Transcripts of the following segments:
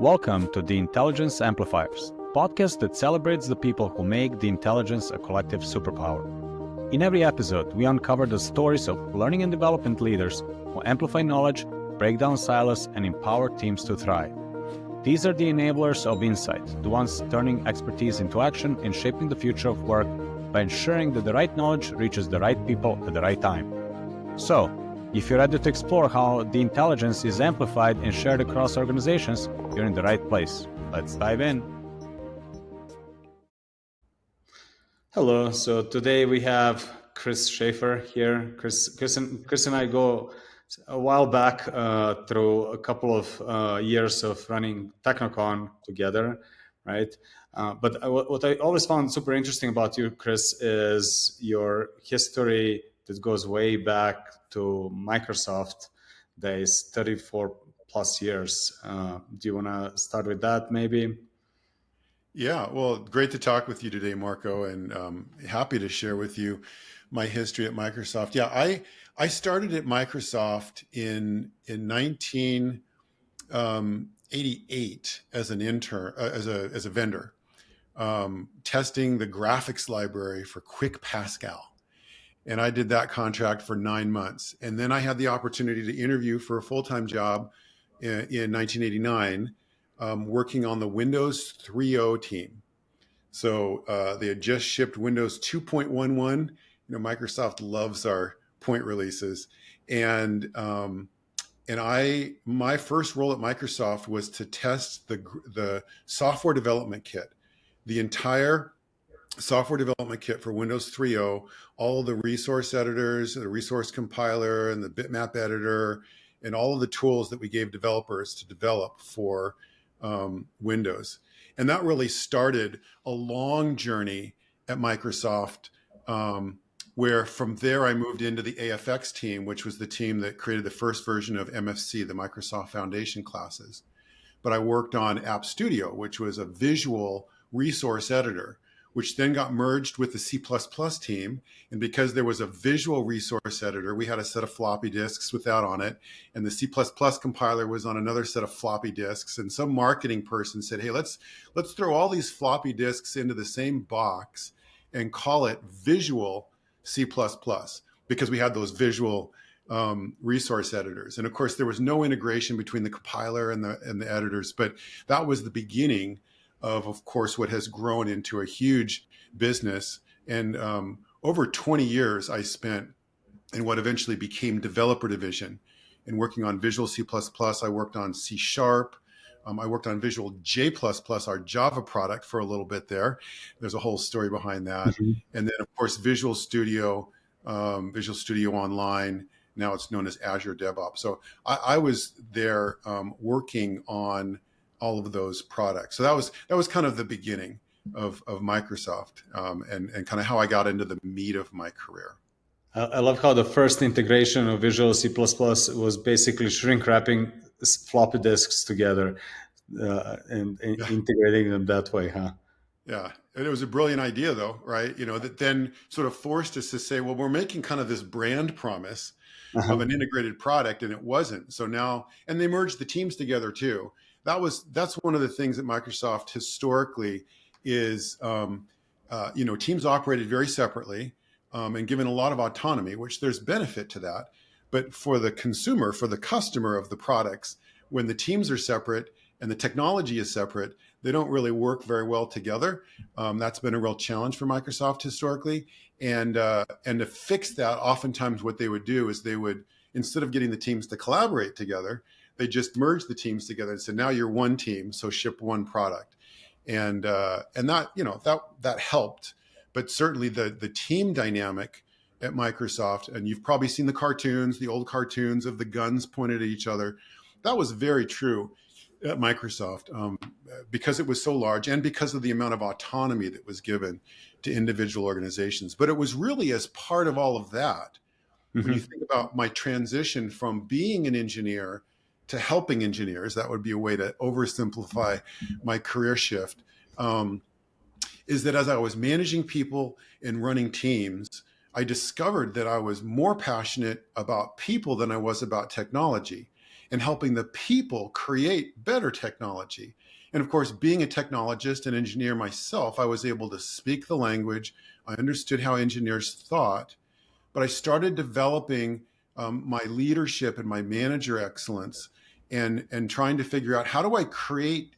Welcome to the Intelligence Amplifiers, podcast that celebrates the people who make the intelligence a collective superpower. In every episode, we uncover the stories of learning and development leaders who amplify knowledge, break down silos, and empower teams to thrive. These are the enablers of insight, the ones turning expertise into action and shaping the future of work by ensuring that the right knowledge reaches the right people at the right time. So, if you're ready to explore how the intelligence is amplified and shared across organizations, you're in the right place. Let's dive in. Hello. So today we have Chris Shaffer here. Chris and I go a while back through a couple of years of running Technocon together, right? But what I always found super interesting about you, Chris, is your history that goes way back to Microsoft days, 34 plus years. Do you want to start with that maybe? Yeah, well, great to talk with you today, Marko, and happy to share with you my history at Microsoft. Yeah, I started at Microsoft in 1988 as an intern, as a vendor, testing the graphics library for Quick Pascal. And I did that contract for 9 months. And then I had the opportunity to interview for a full-time job in 1989, working on the Windows 3.0 team. So they had just shipped Windows 2.11. Microsoft loves our point releases. And my first role at Microsoft was to test the software development kit, the entire software development kit for Windows 3.0, all of the resource editors, the resource compiler, and the bitmap editor, and all of the tools that we gave developers to develop for Windows. And that really started a long journey at Microsoft, where from there I moved into the AFX team, which was the team that created the first version of MFC, the Microsoft Foundation classes. But I worked on App Studio, which was a visual resource editor, which then got merged with the C++ team. And because there was a visual resource editor, we had a set of floppy disks with that on it. And the C++ compiler was on another set of floppy disks. And some marketing person said, hey, let's throw all these floppy disks into the same box and call it Visual C++, because we had those visual resource editors. And of course, there was no integration between the compiler and the editors, but that was the beginning of course, what has grown into a huge business. And over 20 years, I spent in what eventually became Developer Division and working on Visual C++. I worked on C#. I worked on Visual J++, our Java product, for a little bit there. There's a whole story behind that. Mm-hmm. And then, of course, Visual Studio Online. Now it's known as Azure DevOps. So I was there working on all of those products. So that was kind of the beginning of Microsoft, and kind of how I got into the meat of my career. I love how the first integration of Visual C++ was basically shrink wrapping floppy disks together and integrating them that way, huh? Yeah, and it was a brilliant idea, though, right? That then sort of forced us to say, well, we're making kind of this brand promise of an integrated product, and it wasn't. So now, and they merged the teams together too. That's one of the things that Microsoft historically is, teams operated very separately and given a lot of autonomy, which there's benefit to that. But for the consumer, for the customer of the products, when the teams are separate and the technology is separate, they don't really work very well together. That's been a real challenge for Microsoft historically. And to fix that, oftentimes what they would do is they would, instead of getting the teams to collaborate together, they just merged the teams together and said, now you're one team, so ship one product. And that helped. But certainly the team dynamic at Microsoft, and you've probably seen the old cartoons of the guns pointed at each other. That was very true at Microsoft, because it was so large and because of the amount of autonomy that was given to individual organizations. But it was really as part of all of that, when you think about my transition from being an engineer to helping engineers, that would be a way to oversimplify my career shift, is that as I was managing people and running teams, I discovered that I was more passionate about people than I was about technology. and helping the people create better technology. And of course, being a technologist and engineer myself, I was able to speak the language. I understood how engineers thought, but I started developing my leadership and my manager excellence, and trying to figure out, how do I create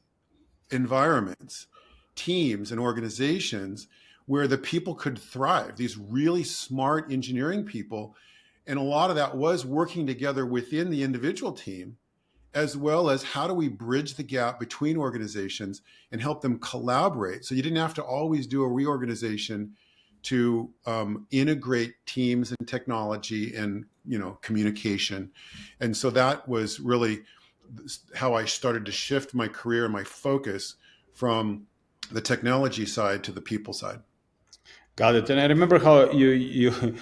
environments, teams, and organizations where the people could thrive, these really smart engineering people. And a lot of that was working together within the individual team, as well as how do we bridge the gap between organizations and help them collaborate. So you didn't have to always do a reorganization to integrate teams and technology and communication. And so that was really how I started to shift my career and my focus from the technology side to the people side. Got it. And I remember how you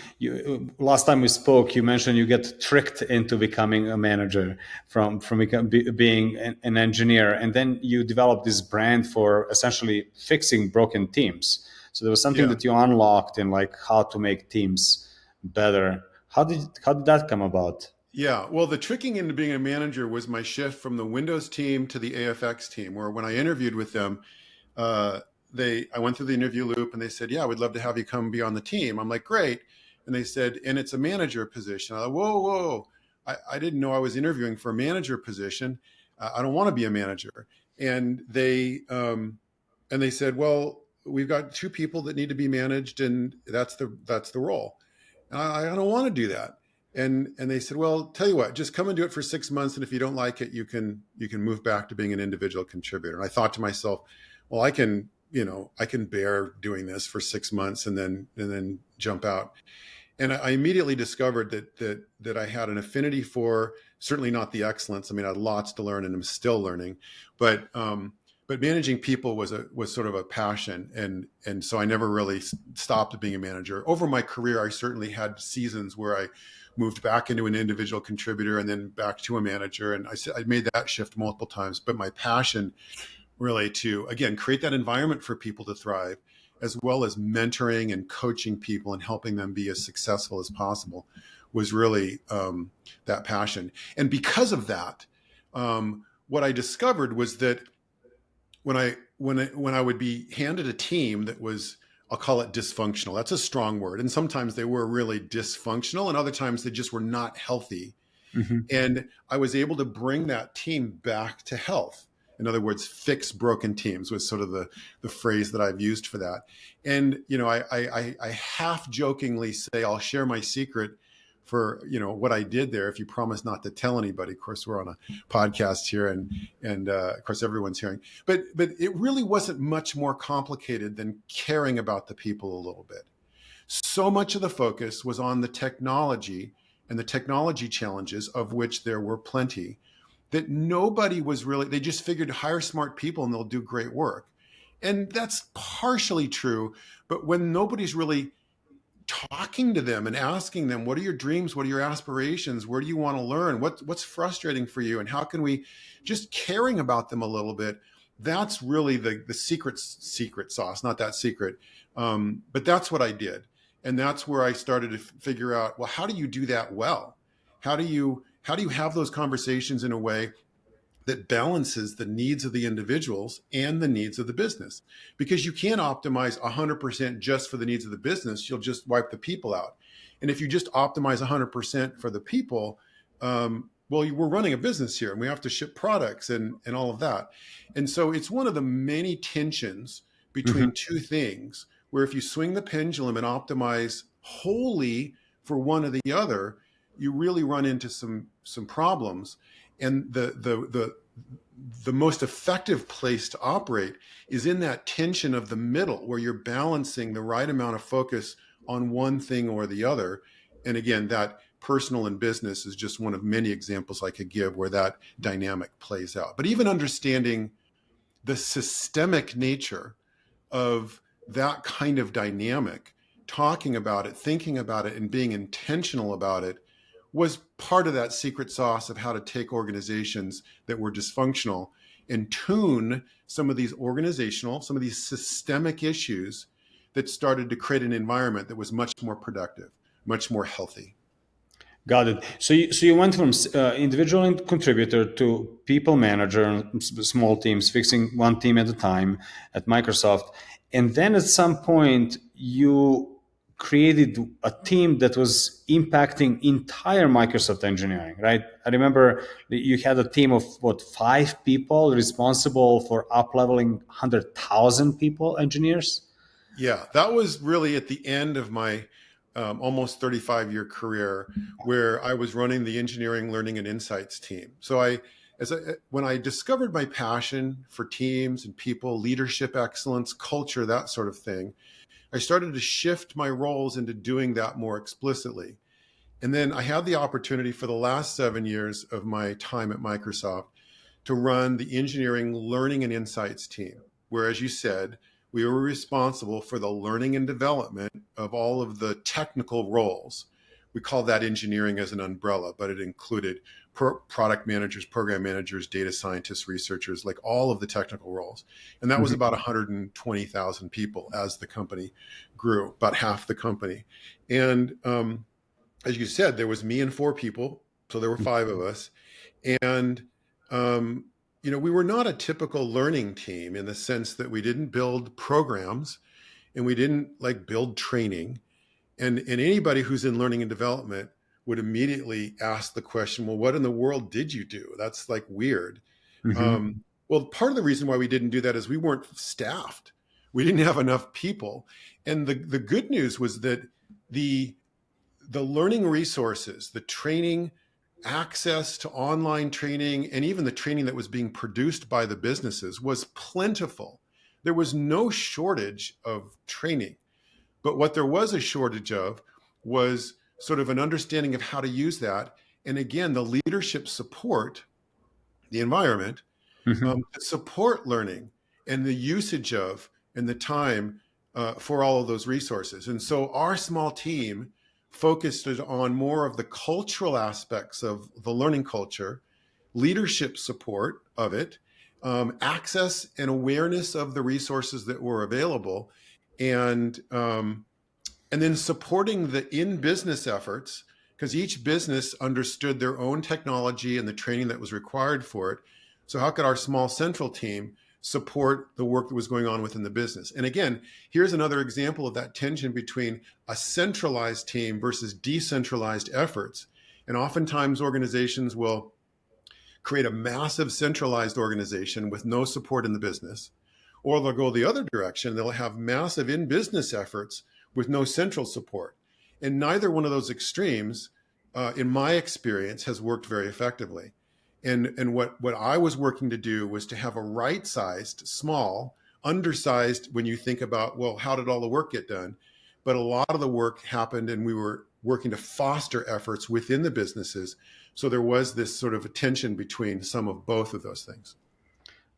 last time we spoke, you mentioned you get tricked into becoming a manager from being an engineer, and then you developed this brand for essentially fixing broken teams. So there was something Yeah. that you unlocked in, like, how to make teams better. How did that come about? Yeah. Well, the tricking into being a manager was my shift from the Windows team to the AFX team, where when I interviewed with them, uh, I went through the interview loop and they said, "Yeah, we'd love to have you come be on the team." I'm like, "Great." And they said, "And it's a manager position." I thought, whoa. I didn't know I was interviewing for a manager position. I don't want to be a manager. And they said, "Well, we've got two people that need to be managed, and that's the role." And I don't want to do that. And they said, "Well, tell you what, just come and do it for 6 months, and if you don't like it, you can move back to being an individual contributor." And I thought to myself, well, I can bear doing this for 6 months and then jump out. And I immediately discovered that I had an affinity for, certainly not the excellence. I mean, I had lots to learn and I'm still learning, but managing people was sort of a passion, and so I never really stopped being a manager. Over my career, I certainly had seasons where I moved back into an individual contributor and then back to a manager, and I made that shift multiple times. But my passion, really, to again create that environment for people to thrive, as well as mentoring and coaching people and helping them be as successful as possible, was really that passion. And because of that, what I discovered was that when I would be handed a team that was, I'll call it dysfunctional. That's a strong word. And sometimes they were really dysfunctional, and other times they just were not healthy. Mm-hmm. And I was able to bring that team back to health. In other words, fix broken teams was sort of the phrase that I've used for that. And I half jokingly say I'll share my secret for what I did there, if you promise not to tell anybody. Of course, we're on a podcast here, and of course everyone's hearing. But it really wasn't much more complicated than caring about the people a little bit. So much of the focus was on the technology and the technology challenges, of which there were plenty, that nobody was really, they just figured to hire smart people and they'll do great work. And that's partially true. But when nobody's really talking to them and asking them, what are your dreams? What are your aspirations? Where do you want to learn? What's frustrating for you? And how can we, just caring about them a little bit, that's really the secret sauce, not that secret. But that's what I did. And that's where I started to figure out, well, how do you do that well? How do you have those conversations in a way that balances the needs of the individuals and the needs of the business? Because you can't optimize 100% just for the needs of the business. You'll just wipe the people out. And if you just optimize 100% for the people, well, we're running a business here and we have to ship products and all of that. And so it's one of the many tensions between two things, where if you swing the pendulum and optimize wholly for one or the other, you really run into some problems. And the most effective place to operate is in that tension of the middle, where you're balancing the right amount of focus on one thing or the other. And again, that personal and business is just one of many examples I could give where that dynamic plays out. But even understanding the systemic nature of that kind of dynamic, talking about it, thinking about it, and being intentional about it, was part of that secret sauce of how to take organizations that were dysfunctional and tune some of these systemic issues that started to create an environment that was much more productive, much more healthy. Got it. So you went from individual contributor to people manager, small teams, fixing one team at a time at Microsoft, and then at some point you created a team that was impacting entire Microsoft engineering, right? I remember that you had a team of what, 5 people responsible for up leveling 100,000 people, engineers. Yeah, that was really at the end of my almost 35-year career, where I was running the engineering, learning, and insights team. So when I discovered my passion for teams and people, leadership excellence, culture, that sort of thing, I started to shift my roles into doing that more explicitly. And then I had the opportunity for the last 7 years of my time at Microsoft to run the engineering, learning, and insights team, where, as you said, we were responsible for the learning and development of all of the technical roles. We call that engineering as an umbrella, but it included product managers, program managers, data scientists, researchers, like all of the technical roles. And that was about 120,000 people as the company grew, about half the company. And as you said, there was me and 4 people, so there were 5 of us. And we were not a typical learning team in the sense that we didn't build programs and we didn't like build training. And anybody who's in learning and development would immediately ask the question, well, what in the world did you do? That's like weird. Mhm. Well, part of the reason why we didn't do that is we weren't staffed. We didn't have enough people. And the good news was that the the learning resources, the training, access to online training, and even the training that was being produced by the businesses was plentiful. There was no shortage of training. But what there was a shortage of was sort of an understanding of how to use that. And again, the leadership support, the environment, Mhm. to support learning and the usage of and the time for all of those resources. And so our small team focused on more of the cultural aspects of the learning culture, leadership support of it, access and awareness of the resources that were available, and um, and then supporting the in-business efforts, because each business understood their own technology and the training that was required for it. So how could our small central team support the work that was going on within the business? And again, here's another example of that tension between a centralized team versus decentralized efforts. And oftentimes organizations will create a massive centralized organization with no support in the business, or they'll go the other direction. They'll have massive in business efforts with no central support. And neither one of those extremes, in my experience, has worked very effectively. And what I was working to do was to have a right sized, small, undersized, when you think about, well, how did all the work get done? But a lot of the work happened, and we were working to foster efforts within the businesses. So there was this sort of a tension between some of both of those things.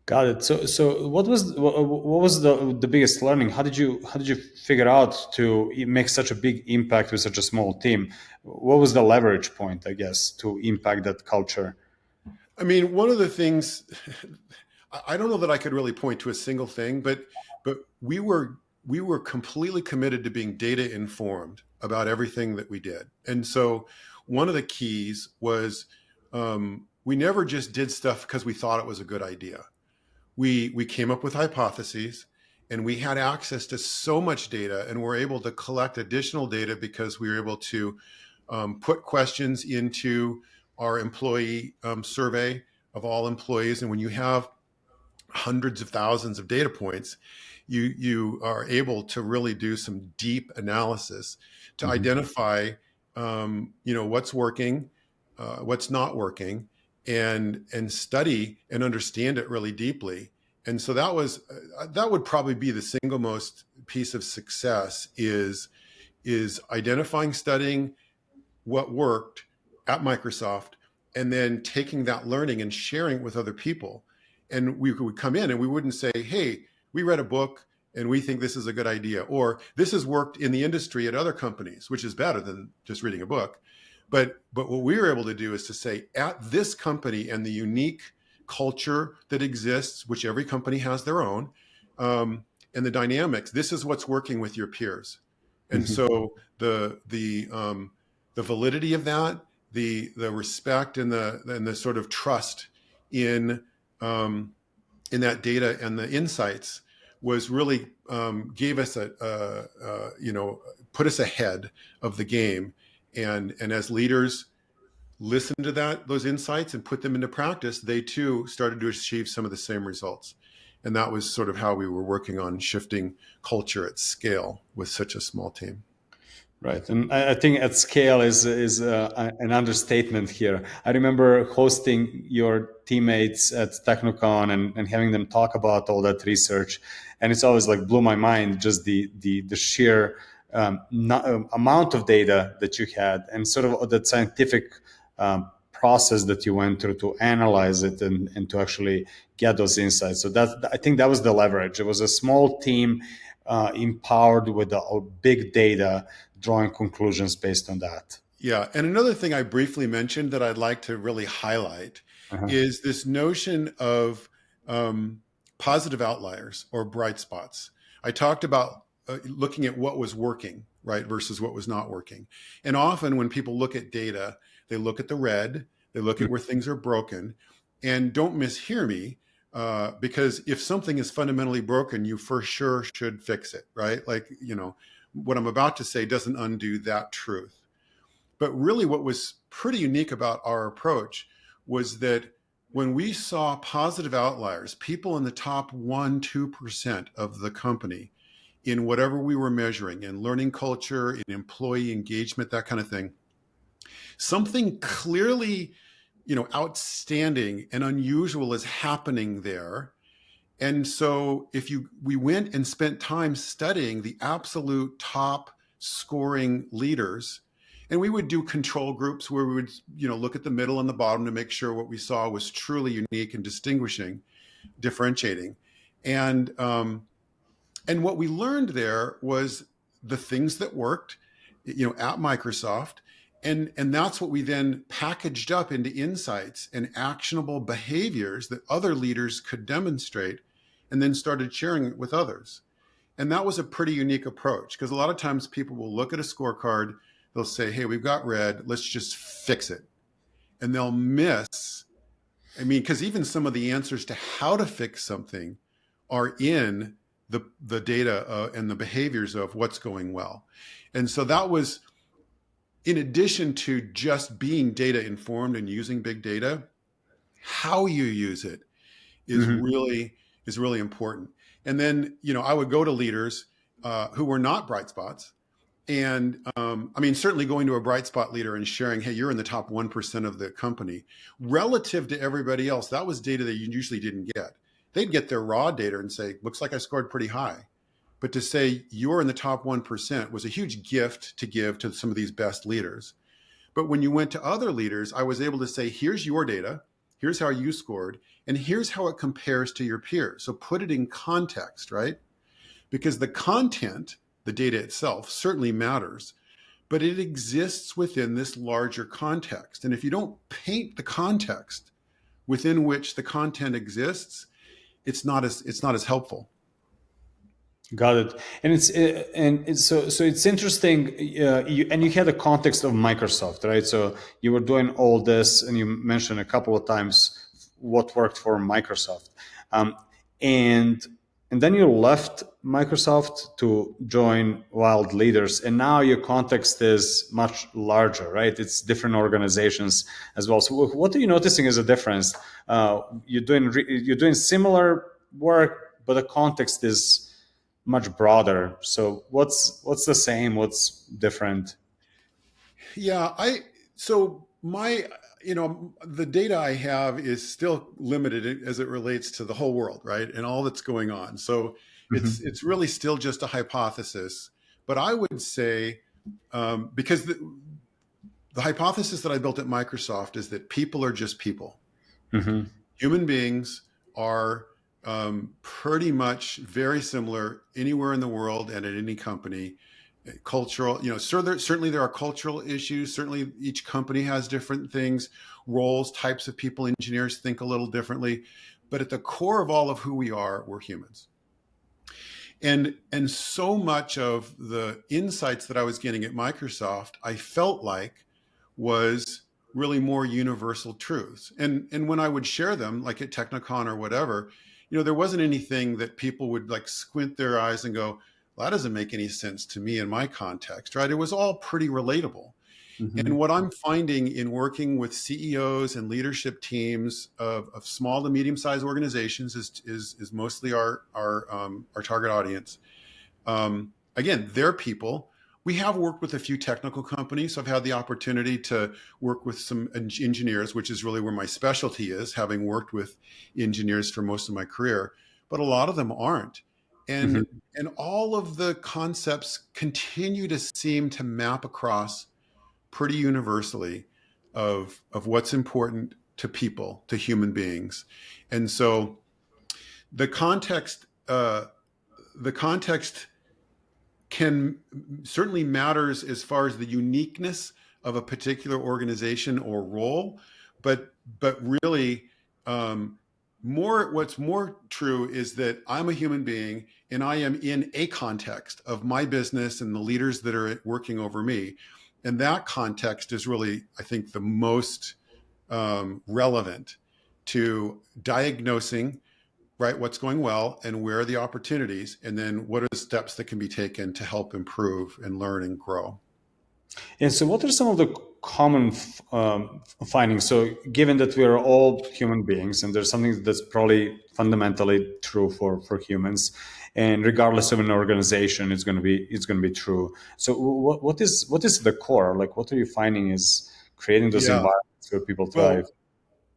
Got it. So what was the biggest learning? How did you figure out to make such a big impact with such a small team? What was the leverage point, I guess, to impact that culture? I mean, one of the things, I don't know that I could really point to a single thing, but we were completely committed to being data informed about everything that we did. And so one of the keys was, we never just did stuff because we thought it was a good idea. We came up with hypotheses, and we had access to so much data, and we're able to collect additional data because we were able to put questions into our employee survey of all employees. And when you have hundreds of thousands of data points, you are able to really do some deep analysis to Mhm. identify, what's working, what's not working, and study and understand it really deeply. And so that would probably be the single most piece of success is identifying, studying what worked at Microsoft, and then taking that learning and sharing it with other people. And we would come in and we wouldn't say, hey, we read a book and we think this is a good idea, or this has worked in the industry at other companies, which is better than just reading a book. But what we were able to do is to say, at this company and the unique culture that exists, which every company has their own, and the dynamics, this is what's working with your peers. And Mhm. so the validity of that the respect and the sort of trust in in that data and the insights was really gave us put us ahead of the game. And as leaders listen to those insights and put them into practice, they too started to achieve some of the same results. And that was sort of how we were working on shifting culture at scale with such a small team. Right, and I think at scale is an understatement here. I remember hosting your teammates at Technocon and having them talk about all that research, and it's always like blew my mind just the sheer amount of data that you had and sort of that scientific process that you went through to analyze it and to actually get those insights. So I think that was the leverage. It was a small team empowered with the big data, drawing conclusions based on that. Yeah. And another thing I briefly mentioned that I'd like to really highlight is this notion of positive outliers or bright spots. I talked about looking at what was working, right, versus what was not working. And often when people look at data, they look at the red, they look at where things are broken. And don't mishear me, because if something is fundamentally broken, you for sure should fix it, right? Like, what I'm about to say doesn't undo that truth. But really what was pretty unique about our approach was that when we saw positive outliers, people in the top 1-2% of the company in whatever we were measuring, in learning culture, in employee engagement, that kind of thing, something clearly, outstanding and unusual is happening there. And so we went and spent time studying the absolute top scoring leaders, and we would do control groups where we would, look at the middle and the bottom to make sure what we saw was truly unique and distinguishing, differentiating. And what we learned there was the things that worked, at Microsoft. And that's what we then packaged up into insights and actionable behaviors that other leaders could demonstrate, and then started sharing it with others. And that was a pretty unique approach, because a lot of times people will look at a scorecard, they'll say, hey, we've got red, let's just fix it. And they'll miss, because even some of the answers to how to fix something are in the data and the behaviors of what's going well. And so that was, in addition to just being data informed and using big data, how you use it is really important. And then, I would go to leaders who were not bright spots. And certainly going to a bright spot leader and sharing, hey, you're in the top 1% of the company, relative to everybody else, that was data that you usually didn't get. They'd get their raw data and say, looks like I scored pretty high. But to say you're in the top 1% was a huge gift to give to some of these best leaders. But when you went to other leaders, I was able to say, here's your data, here's how you scored, and here's how it compares to your peers. So put it in context, right? Because the content, the data itself, certainly matters, but it exists within this larger context. And if you don't paint the context within which the content exists, it's not as helpful. Got it. So it's interesting. You had a context of Microsoft, right? So you were doing all this, and you mentioned a couple of times what worked for Microsoft, and then you left Microsoft to join Wild Leaders, and now your context is much larger, right? It's different organizations as well. So what are you noticing as a difference? You're doing similar work, but the context is much broader. So what's the same? What's different? Yeah, the data I have is still limited as it relates to the whole world, right? And all that's going on. So it's really still just a hypothesis. But I would say, because the hypothesis that I built at Microsoft is that people are just people. Human beings are pretty much very similar anywhere in the world and at any company. Cultural, certainly there are cultural issues. Certainly each company has different things, roles, types of people. Engineers think a little differently, but at the core of all of who we are, we're humans. And so much of the insights that I was getting at Microsoft, I felt like was really more universal truths. And when I would share them, like at Technicon or whatever, there wasn't anything that people would like squint their eyes and go, well, that doesn't make any sense to me in my context, right? It was all pretty relatable. And Hmm. what I'm finding in working with CEOs and leadership teams of small to medium sized organizations is mostly our target audience. Again, they're people. We have worked with a few technical companies. So I've had the opportunity to work with some engineers, which is really where my specialty is, having worked with engineers for most of my career. But a lot of them aren't. Hmm. And all of the concepts continue to seem to map across pretty universally of what's important to people, to human beings. And so the context, the context can certainly matters as far as the uniqueness of a particular organization or role, but really, what's more true is that I'm a human being and I am in a context of my business and the leaders that are working over me, and that context is really, I think, the most relevant to diagnosing, right, what's going well and where are the opportunities, and then what are the steps that can be taken to help improve and learn and grow. And so, what are some of the common findings? So, given that we are all human beings, and there's something that's probably fundamentally true for humans, and regardless of an organization, it's going to be true. So, what is the core? Like, what are you finding is creating those Yeah. environments where people thrive? Well,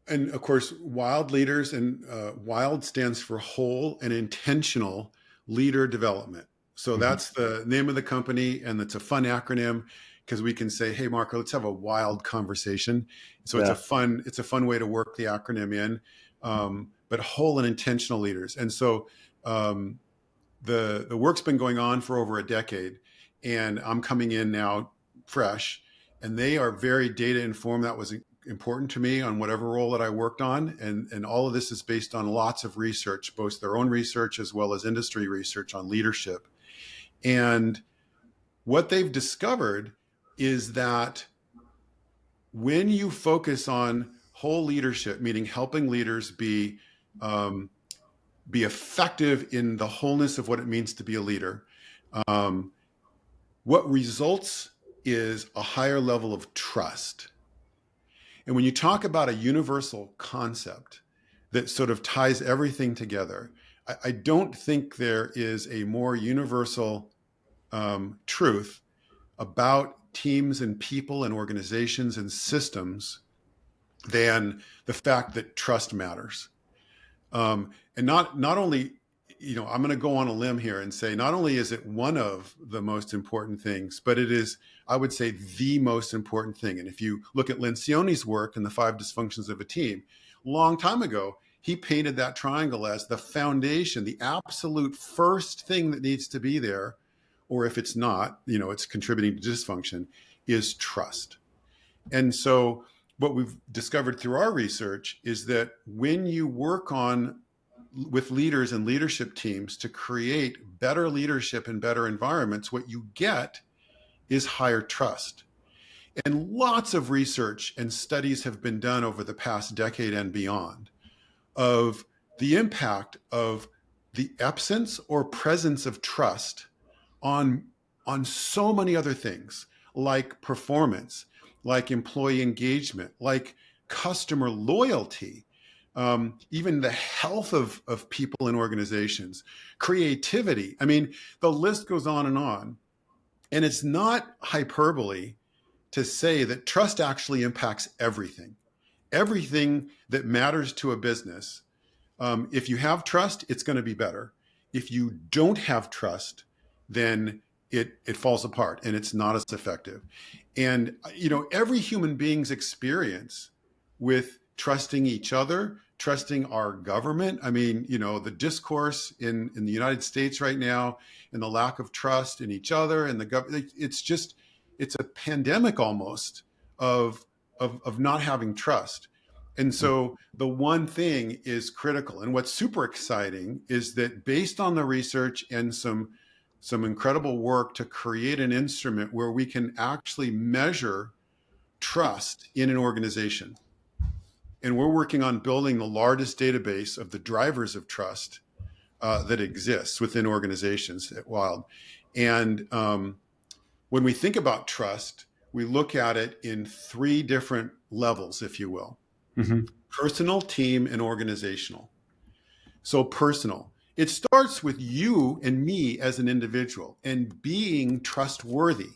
and of course, wild leaders, and wild stands for whole and intentional leader development. So Mhm. that's the name of the company, and it's a fun acronym because we can say, "Hey, Marco, let's have a wild conversation." So Yeah. it's a fun way to work the acronym in. But whole and intentional leaders, and so um, the work's been going on for over a decade, and I'm coming in now fresh, and they are very data informed. That was important to me on whatever role that I worked on, and all of this is based on lots of research, both their own research as well as industry research on leadership. And what they've discovered is that when you focus on whole leadership, meaning helping leaders um, be effective in the wholeness of what it means to be a leader, um, what results is a higher level of trust. And when you talk about a universal concept that sort of ties everything together, I don't think there is a more universal truth about teams and people and organizations and systems than the fact that trust matters. And not only, I'm going to go on a limb here and say not only is it one of the most important things, but it is, I would say, the most important thing. And if you look at Lencioni's work in the five dysfunctions of a team, a long time ago, he painted that triangle as the foundation, the absolute first thing that needs to be there, or if it's not, it's contributing to dysfunction, is trust. And so what we've discovered through our research is that when you work on with leaders and leadership teams to create better leadership and better environments, what you get is higher trust. And lots of research and studies have been done over the past decade and beyond of the impact of the absence or presence of trust on so many other things, like performance, like employee engagement, like customer loyalty, even the health of people and organizations, creativity. I mean, the list goes on and on. And it's not hyperbole to say that trust actually impacts everything, everything that matters to a business. If you have trust, it's going to be better. If you don't have trust, then it falls apart and it's not as effective. And every human being's experience with trusting each other, trusting our government. I mean, the discourse in the United States right now, and the lack of trust in each other and the government. It's a pandemic almost of not having trust. And so the one thing is critical. And what's super exciting is that based on the research and some incredible work to create an instrument where we can actually measure trust in an organization. And we're working on building the largest database of the drivers of trust that exists within organizations at Wild. And when we think about trust, we look at it in three different levels, if you will. Mm-hmm. Personal, team, and organizational. So personal, it starts with you and me as an individual and being trustworthy.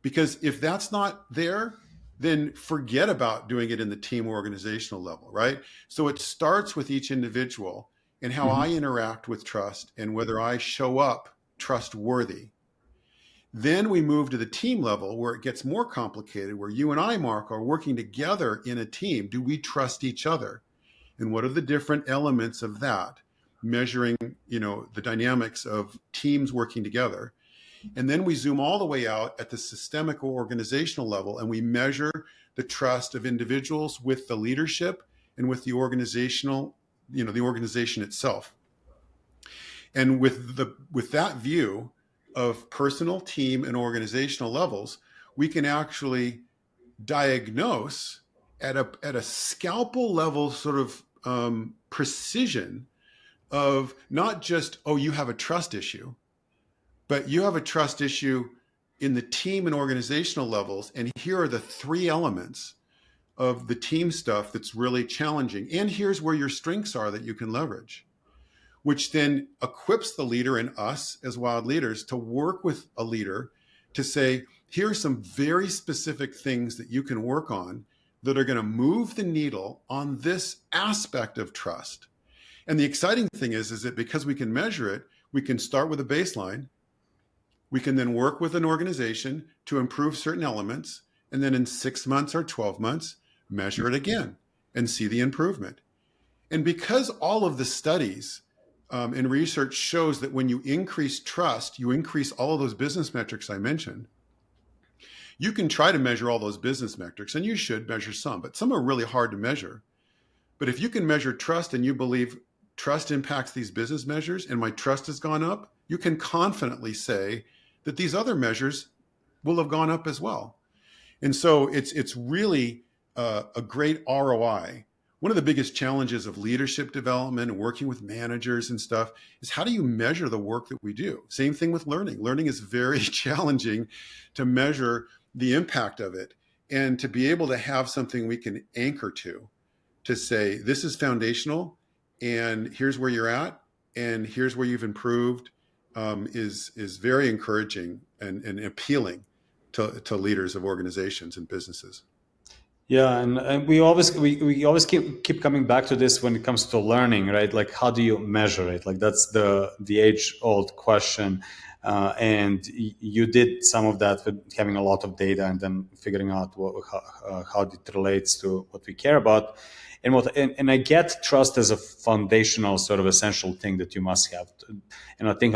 Because if that's not there, then forget about doing it in the team organizational level, right? So it starts with each individual and how I interact with trust and whether I show up trustworthy. Then we move to the team level where it gets more complicated, where you and I, Mark, are working together in a team. Do we trust each other? And what are the different elements of that? Measuring, the dynamics of teams working together. And then we zoom all the way out at the systemic or organizational level, and we measure the trust of individuals with the leadership and with the organizational, the organization itself. And with that view of personal, team, and organizational levels, we can actually diagnose at a scalpel level sort of precision of not just, oh, you have a trust issue, but you have a trust issue in the team and organizational levels. And here are the three elements of the team stuff that's really challenging. And here's where your strengths are that you can leverage, which then equips the leader and us as Wild leaders to work with a leader to say, here are some very specific things that you can work on that are going to move the needle on this aspect of trust. And the exciting thing is that because we can measure it, we can start with a baseline. We can then work with an organization to improve certain elements. And then in 6 months or 12 months, measure it again and see the improvement. And because all of the studies and research shows that when you increase trust, you increase all of those business metrics I mentioned. You can try to measure all those business metrics, and you should measure some, but some are really hard to measure. But if you can measure trust and you believe trust impacts these business measures and my trust has gone up, you can confidently say that these other measures will have gone up as well. And so it's really a great ROI. One of the biggest challenges of leadership development and working with managers and stuff is how do you measure the work that we do? Same thing with learning. Learning is very challenging to measure the impact of it and to be able to have something we can anchor to say, this is foundational and here's where you're at and here's where you've improved is very encouraging and appealing to leaders of organizations and businesses. Yeah, and we always keep coming back to this when it comes to learning, right? Like, how do you measure it? Like, that's the age-old question. And you did some of that with having a lot of data and then figuring out how it relates to what we care about. And I get trust as a foundational sort of essential thing that you must have. And I think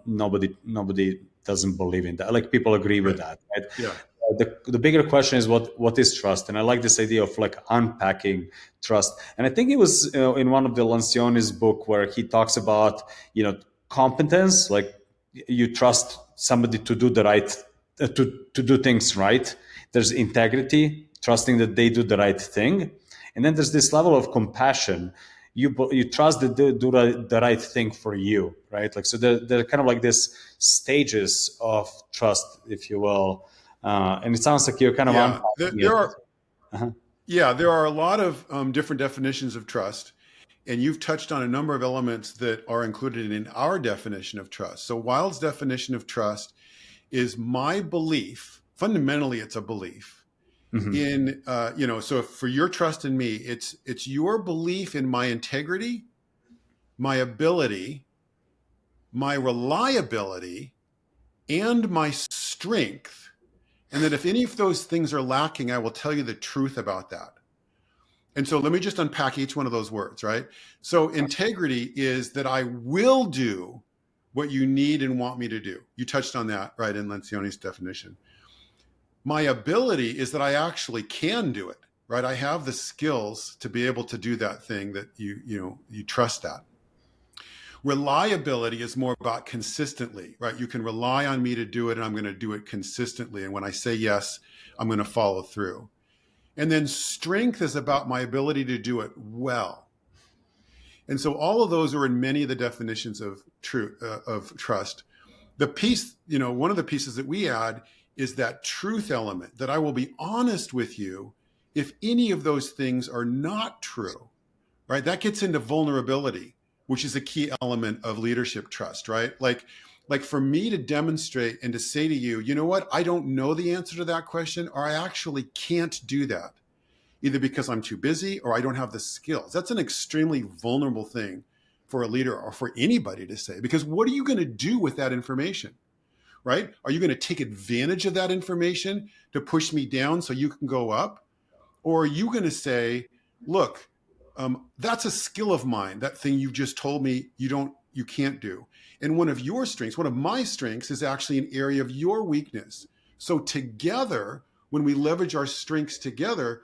nobody doesn't believe in that. Like, people agree with that, right? Yeah. The bigger question is what is trust, and I like this idea of like unpacking trust. And I think it was in one of the Lencioni's book where he talks about competence, like you trust somebody to do the right to do things right. There's integrity, trusting that they do the right thing, and then there's this level of compassion. You trust that they do the right thing for you, right? Like, so they're kind of like this stages of trust, if you will. And it sounds like you're kind of there are a lot of different definitions of trust, and you've touched on a number of elements that are included in our definition of trust. So Wild's definition of trust is my belief. Fundamentally, it's a belief in so for your trust in me, it's your belief in my integrity, my ability, my reliability, and my strength. And that if any of those things are lacking, I will tell you the truth about that. And so let me just unpack each one of those words, right? So integrity is that I will do what you need and want me to do. You touched on that, right, in Lencioni's definition. My ability is that I actually can do it, right? I have the skills to be able to do that thing that you trust that. Reliability is more about consistently, right? You can rely on me to do it and I'm going to do it consistently. And when I say yes, I'm going to follow through. And then strength is about my ability to do it well. And so all of those are in many of the definitions of trust. The piece, one of the pieces that we add is that truth element, that I will be honest with you if any of those things are not true, right? That gets into vulnerability, which is a key element of leadership trust, right? Like for me to demonstrate and to say to you, you know what, I don't know the answer to that question, or I actually can't do that, either because I'm too busy or I don't have the skills. That's an extremely vulnerable thing for a leader or for anybody to say, because what are you going to do with that information, right? Are you going to take advantage of that information to push me down so you can go up? Or are you going to say, look, that's a skill of mine, that thing you just told me you can't do. And one of my strengths is actually an area of your weakness. So together, when we leverage our strengths together,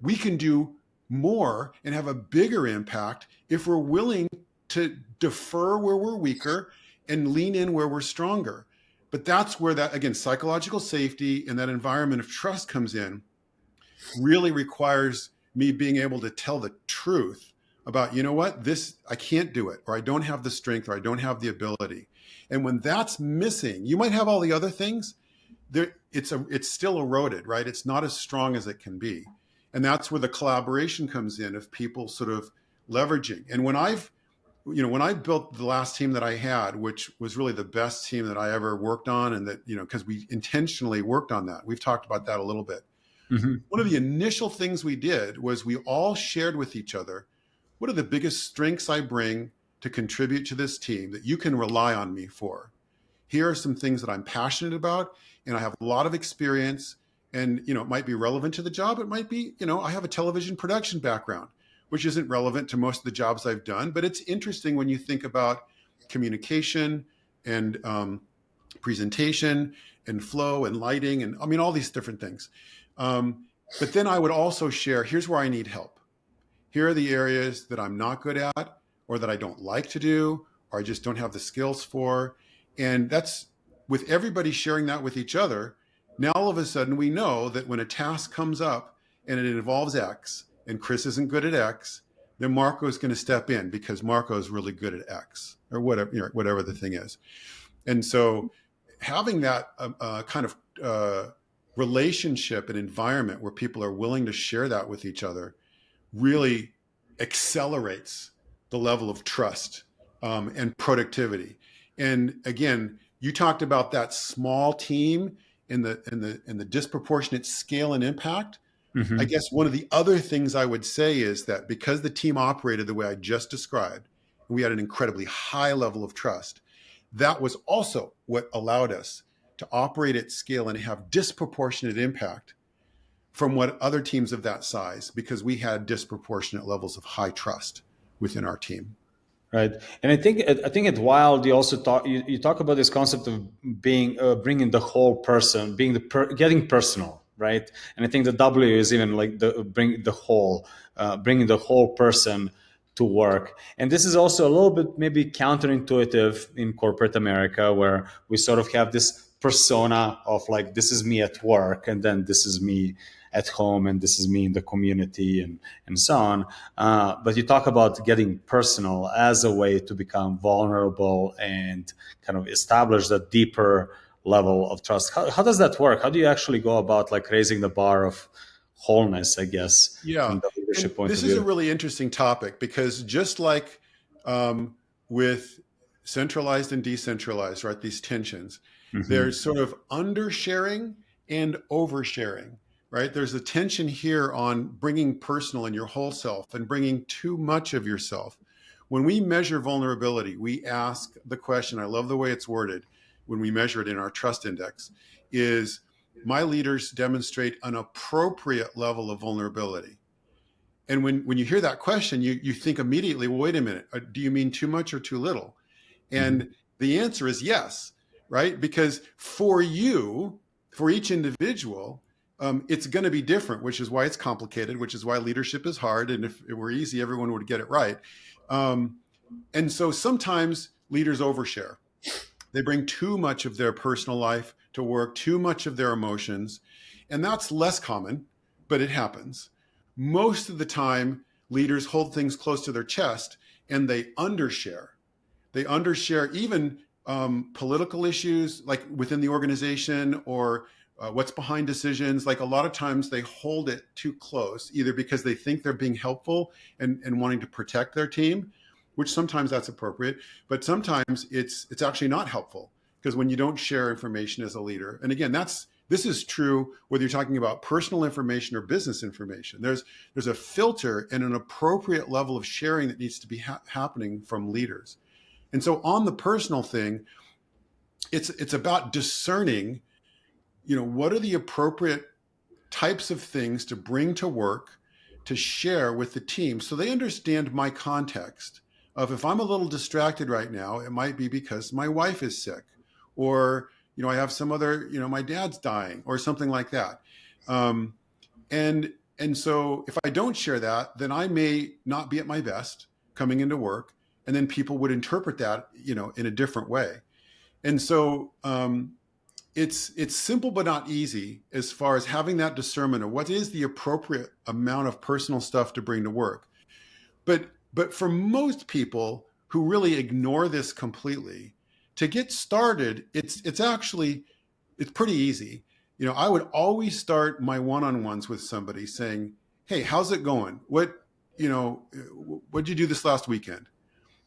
we can do more and have a bigger impact if we're willing to defer where we're weaker and lean in where we're stronger. But that's where that, again, psychological safety and that environment of trust comes in. Really requires me being able to tell the truth about, you know what, this, I can't do it, or I don't have the strength, or I don't have the ability. And when that's missing, you might have all the other things, it's still eroded, right? It's not as strong as it can be. And that's where the collaboration comes in, of people sort of leveraging. And when I built the last team that I had, which was really the best team that I ever worked on, and that, because we intentionally worked on that. We've talked about that a little bit. Mm-hmm. One of the initial things we did was we all shared with each other, what are the biggest strengths I bring to contribute to this team that you can rely on me for? Here are some things that I'm passionate about, and I have a lot of experience, and, it might be relevant to the job. It might be, I have a television production background, which isn't relevant to most of the jobs I've done, but it's interesting when you think about communication and presentation and flow and lighting and all these different things. But then I would also share, here's where I need help. Here are the areas that I'm not good at, or that I don't like to do, or I just don't have the skills for. And that's, with everybody sharing that with each other, now all of a sudden we know that when a task comes up and it involves X, and Chris isn't good at X, then Marko is going to step in because Marko is really good at X, or whatever the thing is. And so having that kind of relationship and environment where people are willing to share that with each other really accelerates the level of trust and productivity. And again, you talked about that small team and the disproportionate scale and impact. Mm-hmm. I guess one of the other things I would say is that because the team operated the way I just described, and we had an incredibly high level of trust, that was also what allowed us to operate at scale and have disproportionate impact from what other teams of that size, because we had disproportionate levels of high trust within our team. Right, and I think at Wild you also you talk about this concept of being bringing the whole person, being getting personal, right? And I think the W is even like bringing the whole person to work. And this is also a little bit maybe counterintuitive in corporate America, where we sort of have this persona of like, this is me at work, and then this is me at home, and this is me in the community, and so on. But you talk about getting personal as a way to become vulnerable and kind of establish that deeper level of trust. How does that work? How do you actually go about like raising the bar of wholeness, I guess? Yeah, from the leadership point this of view? is a really interesting topic, because just like with centralized and decentralized, right, these tensions, mm-hmm. there's sort of undersharing and oversharing, right? There's a tension here on bringing personal in your whole self and bringing too much of yourself. When we measure vulnerability, we ask the question, I love the way it's worded when we measure it in our trust index, is, my leaders demonstrate an appropriate level of vulnerability? And when you hear that question, you think immediately, well, wait a minute, do you mean too much or too little? And mm-hmm. the answer is yes, right? Because for each individual, it's going to be different, which is why it's complicated, which is why leadership is hard. And if it were easy, everyone would get it right. And so sometimes leaders overshare. They bring too much of their personal life to work, too much of their emotions. And that's less common, but it happens. Most of the time, leaders hold things close to their chest and they undershare. They undershare even political issues like within the organization or what's behind decisions. Like a lot of times they hold it too close, either because they think they're being helpful and wanting to protect their team, which sometimes that's appropriate, but sometimes it's actually not helpful because when you don't share information as a leader, and again, this is true whether you're talking about personal information or business information. There's a filter and an appropriate level of sharing that needs to be happening from leaders. And so on the personal thing, it's about discerning, what are the appropriate types of things to bring to work to share with the team so they understand my context of if I'm a little distracted right now, it might be because my wife is sick or, I have some other, my dad's dying or something like that. And so if I don't share that, then I may not be at my best coming into work. And then people would interpret that, in a different way. And so it's simple but not easy as far as having that discernment of what is the appropriate amount of personal stuff to bring to work. But for most people who really ignore this completely, to get started, it's pretty easy. I would always start my one-on-ones with somebody saying, "Hey, how's it going? What'd you do this last weekend?"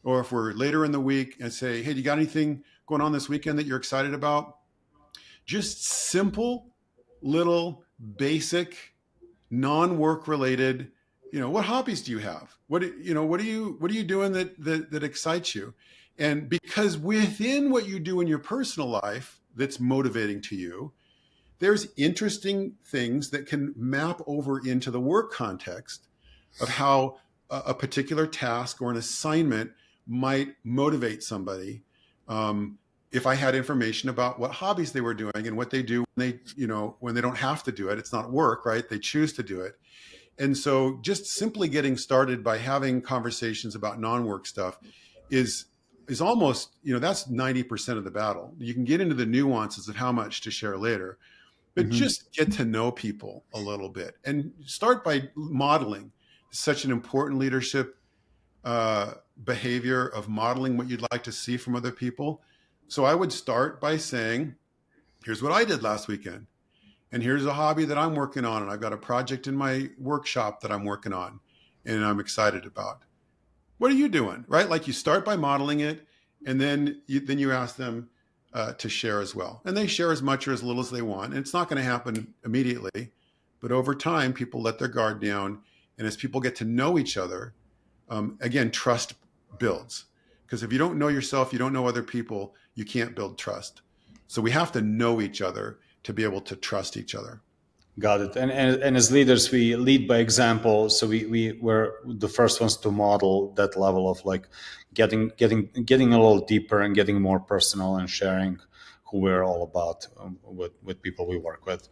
Or if we're later in the week and say, "Hey, do you got anything going on this weekend that you're excited about?" Just simple, little, basic, non-work related. What hobbies do you have? What are you doing that excites you? And because within what you do in your personal life that's motivating to you, there's interesting things that can map over into the work context of how a particular task or an assignment might motivate somebody. If I had information about what hobbies they were doing and what they do when they don't have to do it, it's not work, right? They choose to do it. And so just simply getting started by having conversations about non-work stuff is almost, that's 90% of the battle. You can get into the nuances of how much to share later, but just get to know people a little bit and start by modeling. Such an important leadership behavior of modeling what you'd like to see from other people. So I would start by saying, here's what I did last weekend. And here's a hobby that I'm working on. And I've got a project in my workshop that I'm working on and I'm excited about. What are you doing? Right? Like you start by modeling it and then you ask them to share as well. And they share as much or as little as they want. And it's not going to happen immediately. But over time, people let their guard down. And as people get to know each other, again, trust builds. Because if you don't know yourself, you don't know other people, you can't build trust. So we have to know each other to be able to trust each other. Got it. And as leaders, we lead by example. So we were the first ones to model that level of like getting a little deeper and getting more personal and sharing who we're all about with people we work with.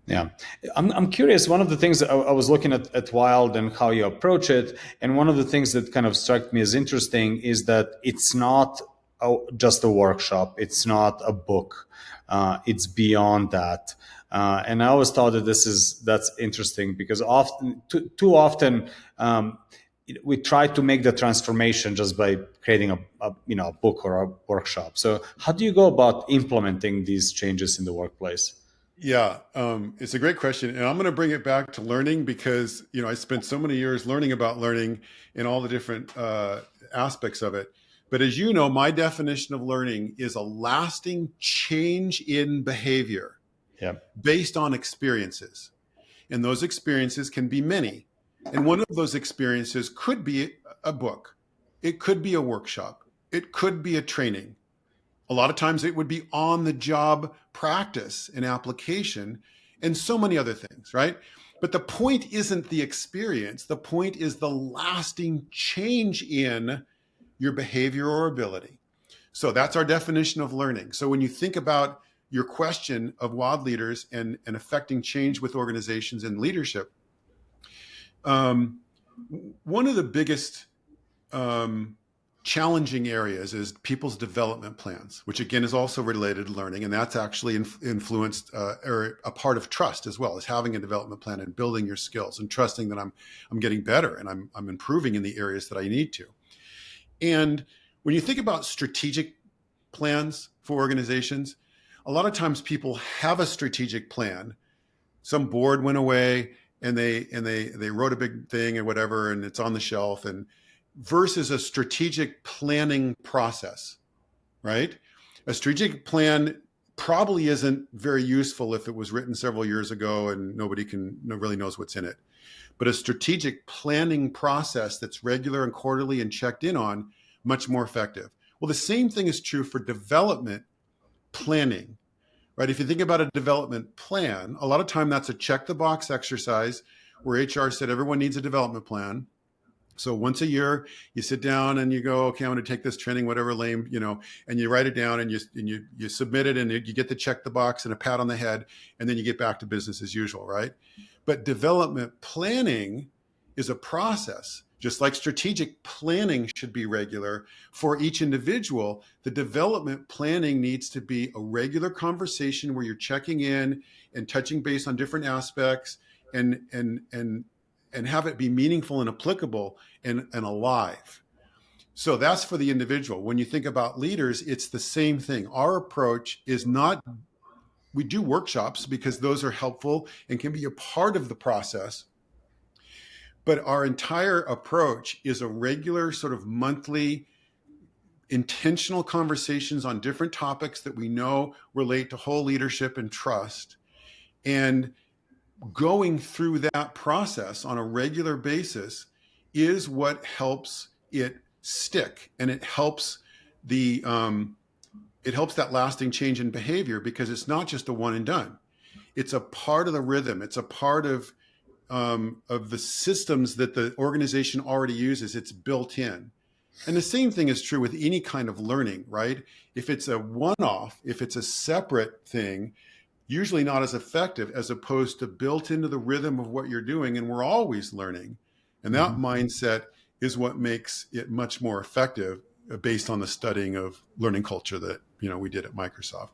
Yeah, I'm curious. One of the things I was looking at Wild and how you approach it, and one of the things that kind of struck me as interesting is that it's not just a workshop. It's not a book. It's beyond that. And I always thought that that's interesting because too often we try to make the transformation just by creating a book or a workshop. So how do you go about implementing these changes in the workplace? Yeah, it's a great question. And I'm going to bring it back to learning because, I spent so many years learning about learning and all the different aspects of it. But as you know, my definition of learning is a lasting change in behavior based on experiences. And those experiences can be many. And one of those experiences could be a book. It could be a workshop. It could be a training. A lot of times it would be on the job practice and application and so many other things, right? But the point isn't the experience. The point is the lasting change in your behavior or ability. So that's our definition of learning. So when you think about your question of WOD leaders and affecting change with organizations and leadership, one of the biggest challenging areas is people's development plans, which again is also related to learning, and that's actually influenced or a part of trust as well, as having a development plan and building your skills and trusting that I'm getting better and I'm improving in the areas that I need to. And when you think about strategic plans for organizations, a lot of times people have a strategic plan. Some board went away and they wrote a big thing or whatever, and it's on the shelf, and versus a strategic planning process, right? A strategic plan probably isn't very useful if it was written several years ago and nobody really knows what's in it. But a strategic planning process that's regular and quarterly and checked in on, much more effective. Well, the same thing is true for development planning, right? If you think about a development plan, a lot of time that's a check the box exercise where HR said everyone needs a development plan. So once a year, you sit down and you go, okay, I'm going to take this training, whatever lame, and you write it down and you submit it and you get to check the box and a pat on the head, and then you get back to business as usual, right? But development planning is a process. Just like strategic planning should be regular for each individual, the development planning needs to be a regular conversation where you're checking in and touching base on different aspects and have it be meaningful and applicable and alive. So that's for the individual. When you think about leaders, it's the same thing. Our approach is not, we do workshops because those are helpful and can be a part of the process. But our entire approach is a regular sort of monthly intentional conversations on different topics that we know relate to whole leadership and trust. And going through that process on a regular basis is what helps it stick, and it helps that lasting change in behavior, because it's not just a one and done. It's a part of the rhythm. It's a part of the systems that the organization already uses. It's built in. And the same thing is true with any kind of learning, right? If it's a one-off, if it's a separate thing, usually not as effective as opposed to built into the rhythm of what you're doing. And we're always learning. And that mindset is what makes it much more effective, based on the studying of learning culture that we did at Microsoft.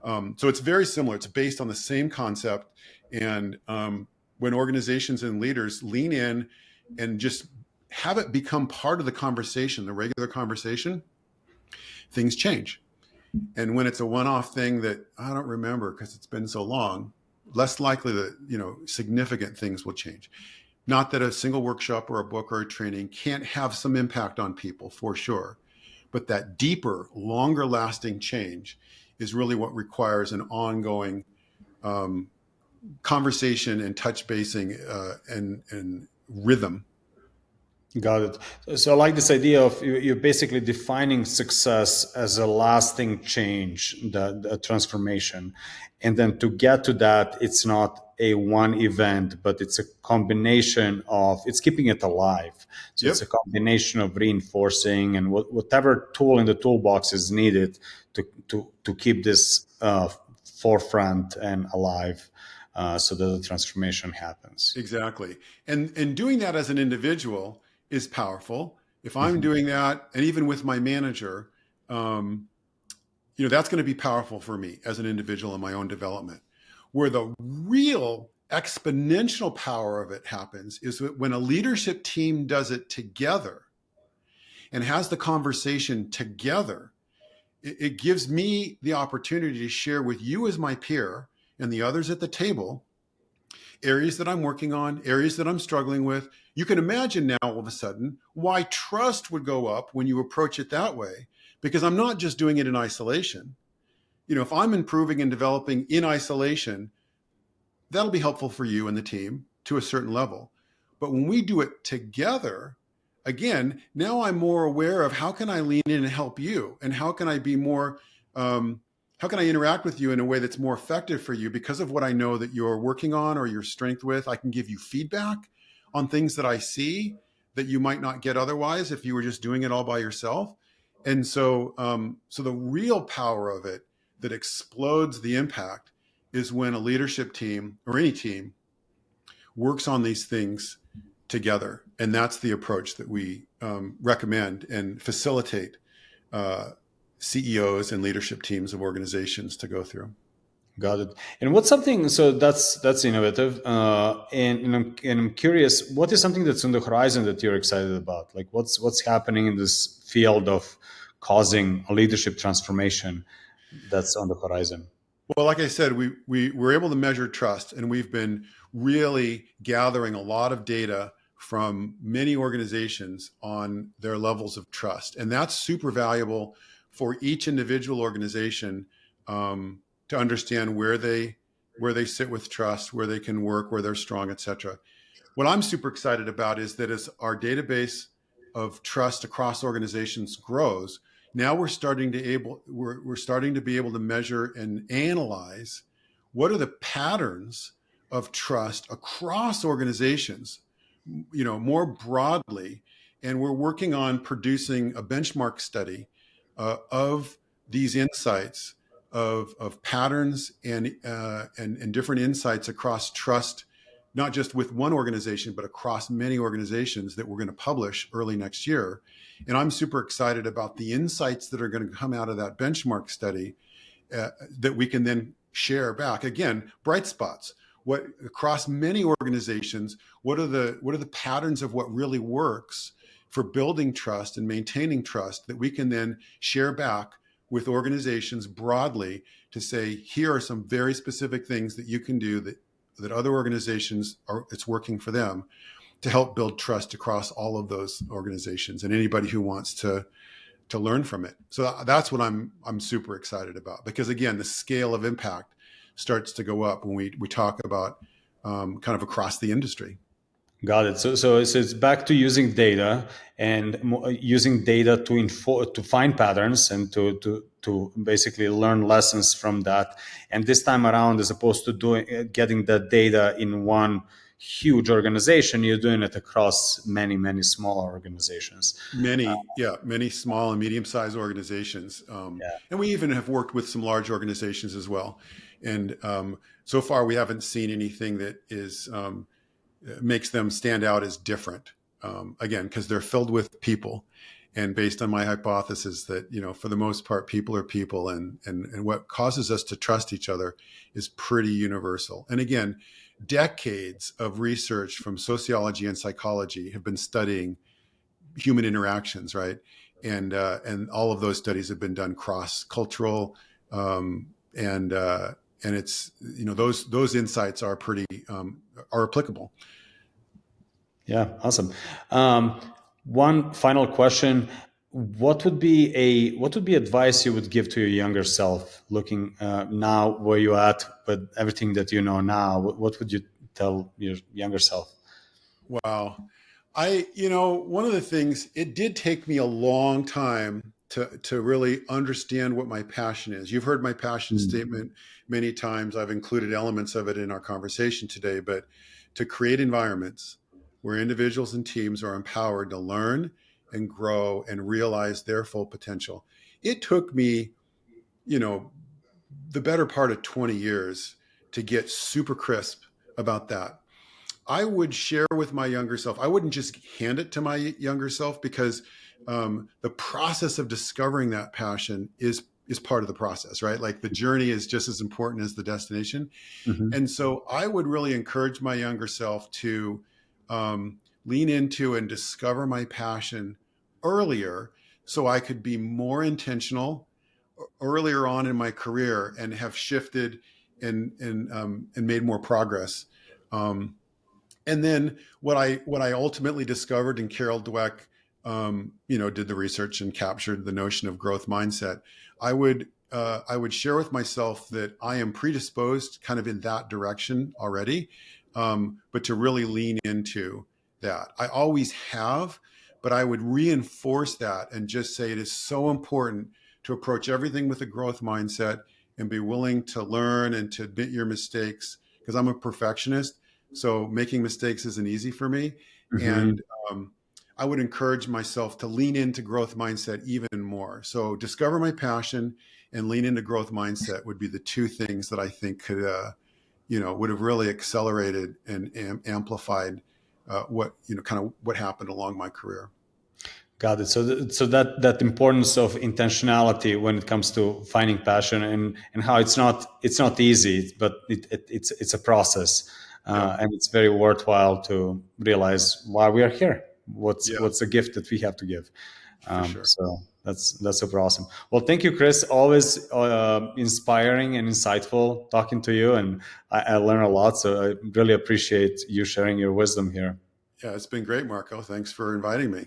So it's very similar. It's based on the same concept. And when organizations and leaders lean in and just have it become part of the conversation, the regular conversation, things change. And when it's a one-off thing that I don't remember because it's been so long, less likely that significant things will change. Not that a single workshop or a book or a training can't have some impact on people, for sure, but that deeper, longer lasting change is really what requires an ongoing conversation and touch basing and rhythm. Got it. So I like this idea of you're basically defining success as a lasting change, the transformation. And then to get to that, it's not a one event, but it's a combination of, it's keeping it alive. So Yep. it's a combination of reinforcing and whatever tool in the toolbox is needed to keep this forefront and alive. So that the transformation happens. Exactly. And doing that as an individual is powerful. If I'm doing that, and even with my manager, that's going to be powerful for me as an individual in my own development. Where the real exponential power of it happens is when a leadership team does it together and has the conversation together. It gives me the opportunity to share with you as my peer and the others at the table areas that I'm working on, areas that I'm struggling with. You can imagine now all of a sudden why trust would go up when you approach it that way, because I'm not just doing it in isolation. If I'm improving and developing in isolation, that'll be helpful for you and the team to a certain level. But when we do it together, again, now I'm more aware of how can I lean in and help you, and how can I be more how can I interact with you in a way that's more effective for you because of what I know that you're working on or your strength with? I can give you feedback on things that I see that you might not get otherwise if you were just doing it all by yourself. And so the real power of it that explodes the impact is when a leadership team or any team works on these things together. And that's the approach that we recommend and facilitate CEOs and leadership teams of organizations to go through. Got it. And what's something? So that's innovative, and I'm curious, what is something that's on the horizon that you're excited about? Like what's happening in this field of causing a leadership transformation that's on the horizon? Well, like I said, we were able to measure trust, and we've been really gathering a lot of data from many organizations on their levels of trust, and that's super valuable for each individual organization to understand where they sit with trust, where they can work, where they're strong, et cetera. What I'm super excited about is that as our database of trust across organizations grows, now we're starting to be able to measure and analyze what are the patterns of trust across organizations, more broadly. And we're working on producing a benchmark study of these insights of patterns and different insights across trust, not just with one organization, but across many organizations that we're going to publish early next year. And I'm super excited about the insights that are going to come out of that benchmark study that we can then share back. Again, bright spots. What across many organizations, what are the patterns of what really works for building trust and maintaining trust that we can then share back with organizations broadly to say, here are some very specific things that you can do that other organizations it's working for them to help build trust across all of those organizations and anybody who wants to learn from it. So that's what I'm super excited about, because again, the scale of impact starts to go up when we talk about kind of across the industry. Got it. So it's back to using data and using data to find patterns and to basically learn lessons from that. And this time around, as opposed to getting that data in one huge organization, you're doing it across many smaller organizations. Many small and medium-sized organizations, and we even have worked with some large organizations as well. And so far, we haven't seen anything that is makes them stand out as different. Again, because they're filled with people, and based on my hypothesis that for the most part, people are people, and what causes us to trust each other is pretty universal. And again, decades of research from sociology and psychology have been studying human interactions, right? And all of those studies have been done cross-cultural, and it's those insights are pretty are applicable. Yeah, awesome. One final question: what would be advice you would give to your younger self, looking now where you're at, but everything that you know now? What would you tell your younger self? Wow. One of the things, it did take me a long time to really understand what my passion is. You've heard my passion statement many times. I've included elements of it in our conversation today, but to create environments where individuals and teams are empowered to learn and grow and realize their full potential. It took me, the better part of 20 years to get super crisp about that. I would share with my younger self. I wouldn't just hand it to my younger self, because the process of discovering that passion is part of the process, right? Like the journey is just as important as the destination. Mm-hmm. And so I would really encourage my younger self to lean into and discover my passion earlier, so I could be more intentional earlier on in my career and have shifted and made more progress. And then what I ultimately discovered, and Carol Dweck, did the research and captured the notion of growth mindset. I would share with myself that I am predisposed kind of in that direction already, but to really lean into that. I always have, but I would reinforce that and just say it is so important to approach everything with a growth mindset and be willing to learn and to admit your mistakes, because I'm a perfectionist. So making mistakes isn't easy for me. Mm-hmm. And I would encourage myself to lean into growth mindset even more. So discover my passion and lean into growth mindset would be the two things that I think could, would have really accelerated and amplified what happened along my career. Got it. So that importance of intentionality when it comes to finding passion, and how it's not easy, but it's a process, and it's very worthwhile to realize why we are here. What's the gift that we have to give? Sure. So that's super awesome. Well, thank you, Chris. Always inspiring and insightful talking to you, and I learn a lot. So I really appreciate you sharing your wisdom here. Yeah, it's been great, Marko. Thanks for inviting me.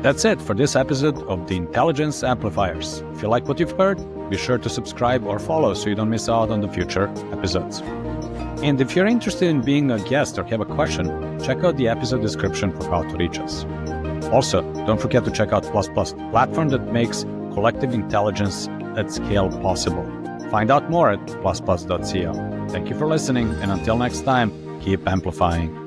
That's it for this episode of the Intelligence Amplifiers. If you like what you've heard, be sure to subscribe or follow so you don't miss out on the future episodes. And if you're interested in being a guest or have a question, check out the episode description for how to reach us. Also, don't forget to check out Plus Plus, the platform that makes collective intelligence at scale possible. Find out more at plusplus.co. Thank you for listening, and until next time, keep amplifying.